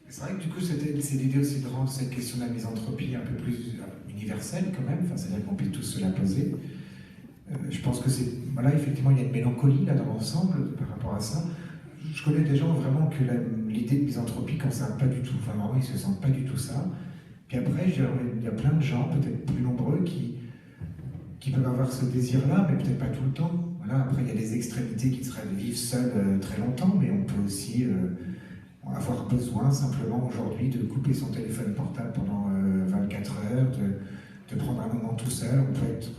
C'est vrai que du coup, c'est l'idée aussi de rendre cette question de la misanthropie un peu plus universelle quand même, enfin, c'est-à-dire qu'on peut tous se la poser. Je pense que c'est, voilà, effectivement, il y a une mélancolie là dans l'ensemble par rapport à ça. Je connais des gens vraiment que l'idée de misanthropie ne concerne pas du tout, enfin vraiment ils ne se sentent pas du tout ça. Puis après, il y a plein de gens, peut-être plus nombreux, qui peuvent avoir ce désir-là, mais peut-être pas tout le temps. Voilà, après, il y a des extrémités qui seraient de vivre seul très longtemps, mais on peut aussi avoir besoin simplement aujourd'hui de couper son téléphone portable pendant 24 heures, de prendre un moment tout seul. On peut être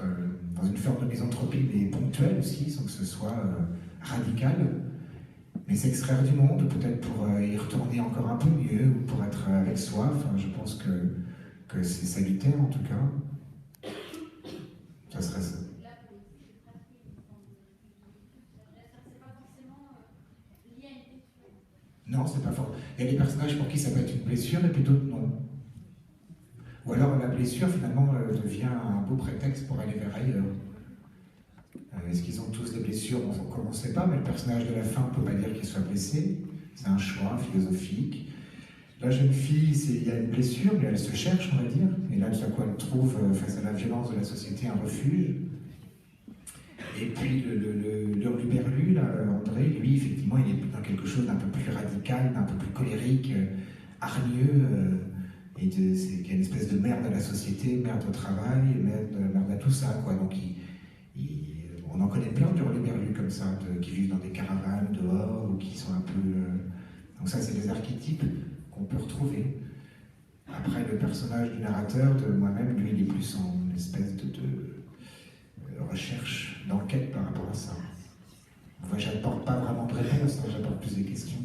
dans une forme de misanthropie, mais ponctuelle aussi, sans que ce soit radical. Mais s'extraire du monde, peut-être pour y retourner encore un peu mieux, ou pour être avec soi. Enfin, je pense que c'est salutaire en tout cas. Ça serait ça. Non, c'est pas fort. Il y a des personnages pour qui ça peut être une blessure, et puis d'autres non. Ou alors la blessure finalement devient un beau prétexte pour aller vers ailleurs. Est-ce qu'ils ont tous des blessures? On ne sait pas, mais le personnage de la fin, on ne peut pas dire qu'il soit blessé. C'est un choix philosophique. La jeune fille, il y a une blessure, mais elle se cherche, on va dire. Et là, tout à coup, elle trouve, face à la violence de la société, un refuge. Et puis, le hurluberlu, là, André, lui, effectivement, il est dans quelque chose d'un peu plus radical, d'un peu plus colérique, hargneux. Et qu'il y a une espèce de merde à la société, merde au travail, merde à tout ça, quoi. Donc, on en connaît plein d'hurluberlus comme ça, qui vivent dans des caravanes dehors, ou qui sont un peu... Donc ça, c'est des archétypes qu'on peut retrouver. Après, le personnage du narrateur, de moi-même, lui, il est plus en espèce de recherche, d'enquête par rapport à ça. Moi, j'apporte pas vraiment de réponse, j'apporte plus des questions.